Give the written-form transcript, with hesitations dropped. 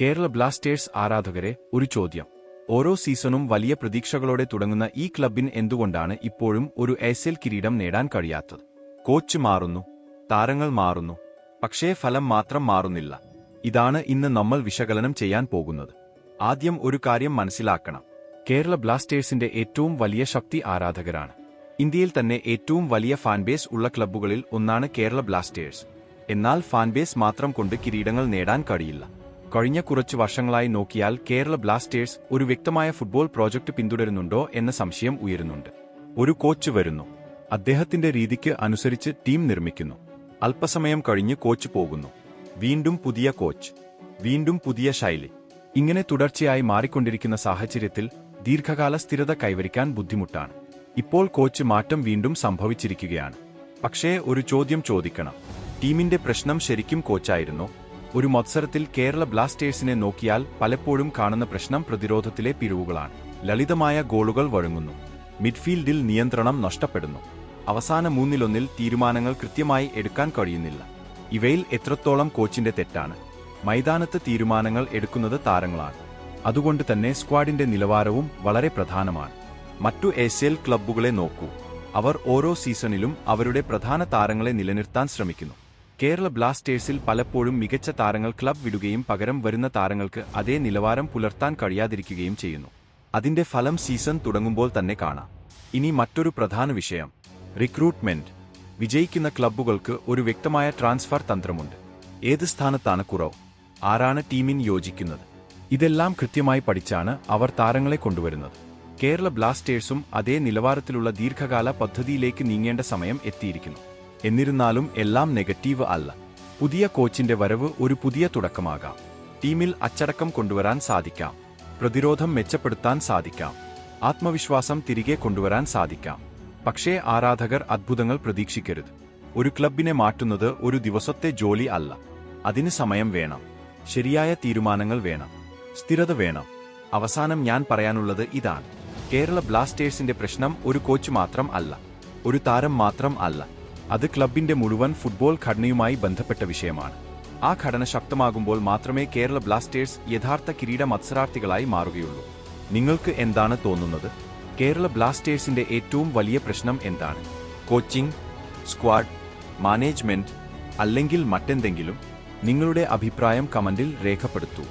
Kerala Blasters ആരാധകരെ ഒരു ചോദ്യം. ഓരോ സീസണും വലിയ പ്രതീക്ഷകളോടെ തുടങ്ങുന്ന ഈ ക്ലബിന് എന്തുകൊണ്ടാണ് ഇപ്പോഴും ഒരു ഐഎസ്എൽ കിരീടം നേടാൻ കഴിയാത്തത്? കോച്ച് മാറുന്നു, താരങ്ങൾ മാറുന്നു, പക്ഷേ ഫലം മാത്രം മാറുന്നില്ല. ഇതാണ് ഇന്ന് നമ്മൾ വിശകലനം ചെയ്യാൻ പോകുന്നത്. ആദ്യം ഒരു കാര്യം മനസ്സിലാക്കണം. കേരള ബ്ലാസ്റ്റേഴ്സിന്റെ ഏറ്റവും വലിയ ശക്തി ആരാധകരാണ്. ഇന്ത്യയിൽ തന്നെ ഏറ്റവും വലിയ ഫാൻബേസ് ഉള്ള ക്ലബ്ബുകളിൽ ഒന്നാണ് കേരള ബ്ലാസ്റ്റേഴ്സ്. എന്നാൽ ഫാൻബേസ് മാത്രം കൊണ്ട് കിരീടങ്ങൾ നേടാൻ കഴിയില്ല. കഴിഞ്ഞ കുറച്ചു വർഷങ്ങളായി നോക്കിയാൽ കേരള ബ്ലാസ്റ്റേഴ്സ് ഒരു വ്യക്തമായ ഫുട്ബോൾ പ്രോജക്റ്റ് പിന്തുടരുന്നുണ്ടോ എന്ന സംശയം ഉയരുന്നുണ്ട്. ഒരു കോച്ച് വരുന്നു, അദ്ദേഹത്തിന്റെ രീതിക്ക് അനുസരിച്ച് ടീം നിർമ്മിക്കുന്നു. അല്പസമയം കഴിഞ്ഞ് കോച്ച് പോകുന്നു, വീണ്ടും പുതിയ കോച്ച്, വീണ്ടും പുതിയ ശൈലി. ഇങ്ങനെ തുടർച്ചയായി മാറിക്കൊണ്ടിരിക്കുന്ന സാഹചര്യത്തിൽ ദീർഘകാല സ്ഥിരത കൈവരിക്കാൻ ബുദ്ധിമുട്ടാണ്. ഇപ്പോൾ കോച്ച് മാറ്റം വീണ്ടും സംഭവിച്ചിരിക്കുകയാണ്. പക്ഷേ ഒരു ചോദ്യം ചോദിക്കണം. ടീമിന്റെ പ്രശ്നം ശരിക്കും കോച്ചായിരുന്നോ? ഒരു മത്സരത്തിൽ കേരള ബ്ലാസ്റ്റേഴ്സിനെ നോക്കിയാൽ പലപ്പോഴും കാണുന്ന പ്രശ്നം പ്രതിരോധത്തിലെ പിഴവുകളാണ്. ലളിതമായ ഗോളുകൾ വഴങ്ങുന്നു, മിഡ്ഫീൽഡിൽ നിയന്ത്രണം നഷ്ടപ്പെടുന്നു, അവസാന മൂന്നിലൊന്നിൽ തീരുമാനങ്ങൾ കൃത്യമായി എടുക്കാൻ കഴിയുന്നില്ല. ഇവയിൽ എത്രത്തോളം കോച്ചിന്റെ തെറ്റാണ്? മൈതാനത്ത് തീരുമാനങ്ങൾ എടുക്കുന്നത് താരങ്ങളാണ്. അതുകൊണ്ട് തന്നെ സ്ക്വാഡിന്റെ നിലവാരവും വളരെ പ്രധാനമാണ്. മറ്റു ഐഎസ്എൽ ക്ലബ്ബുകളെ നോക്കൂ. അവർ ഓരോ സീസണിലും അവരുടെ പ്രധാന താരങ്ങളെ നിലനിർത്താൻ ശ്രമിക്കുന്നു. കേരള ബ്ലാസ്റ്റേഴ്സിൽ പലപ്പോഴും മികച്ച താരങ്ങൾ ക്ലബ് വിടുകയും പകരം വരുന്ന താരങ്ങൾക്ക് അതേ നിലവാരം പുലർത്താൻ കഴിയാതിരിക്കുകയും ചെയ്യുന്നു. അതിന്റെ ഫലം സീസൺ തുടങ്ങുമ്പോൾ തന്നെ കാണാം. ഇനി മറ്റൊരു പ്രധാന വിഷയം, റിക്രൂട്ട്മെന്റ്. വിജയിക്കുന്ന ക്ലബ്ബുകൾക്ക് ഒരു വ്യക്തമായ ട്രാൻസ്ഫർ തന്ത്രമുണ്ട്. ഏത് സ്ഥാനത്താണ് കുറവ്? ആരാണ് ടീമിന് യോജിക്കുന്നത്? ഇതെല്ലാം കൃത്യമായി പഠിച്ചാണ് അവർ താരങ്ങളെ കൊണ്ടുവരുന്നത്. കേരള ബ്ലാസ്റ്റേഴ്സും അതേ നിലവാരത്തിലുള്ള ദീർഘകാല പദ്ധതിയിലേക്ക് നീങ്ങേണ്ട സമയം എത്തിയിരിക്കുന്നു. എന്നിരുന്നാലും എല്ലാം നെഗറ്റീവ് അല്ല. പുതിയ കോച്ചിന്റെ വരവ് ഒരു പുതിയ തുടക്കമാകാം. ടീമിൽ അച്ചടക്കം കൊണ്ടുവരാൻ സാധിക്കാം, പ്രതിരോധം മെച്ചപ്പെടുത്താൻ സാധിക്കാം, ആത്മവിശ്വാസം തിരികെ കൊണ്ടുവരാൻ സാധിക്കാം. പക്ഷേ ആരാധകർ അത്ഭുതങ്ങൾ പ്രതീക്ഷിക്കരുത്. ഒരു ക്ലബിനെ മാറ്റുന്നത് ഒരു ദിവസത്തെ ജോലി അല്ല. അതിന് സമയം വേണം, ശരിയായ തീരുമാനങ്ങൾ വേണം, സ്ഥിരത വേണം. അവസാനം ഞാൻ പറയാനുള്ളത് ഇതാണ്. കേരള ബ്ലാസ്റ്റേഴ്സിന്റെ പ്രശ്നം ഒരു കോച്ച് മാത്രം അല്ല, ഒരു താരം മാത്രം അല്ല. അത് ക്ലബിന്റെ മുഴുവൻ ഫുട്ബോൾ ഘടനയുമായി ബന്ധപ്പെട്ട വിഷയമാണ്. ആ ഘടന ശക്തമാകുമ്പോൾ മാത്രമേ കേരള ബ്ലാസ്റ്റേഴ്സ് യഥാർത്ഥ കിരീട മത്സരാർത്ഥികളായി മാറുകയുള്ളൂ. നിങ്ങൾക്ക് എന്താണ് തോന്നുന്നത്? കേരള ബ്ലാസ്റ്റേഴ്സിന്റെ ഏറ്റവും വലിയ പ്രശ്നം എന്താണ്? കോച്ചിംഗ്, സ്ക്വാഡ്, മാനേജ്മെന്റ്, അല്ലെങ്കിൽ മറ്റെന്തെങ്കിലും? നിങ്ങളുടെ അഭിപ്രായം കമന്റിൽ രേഖപ്പെടുത്തൂ.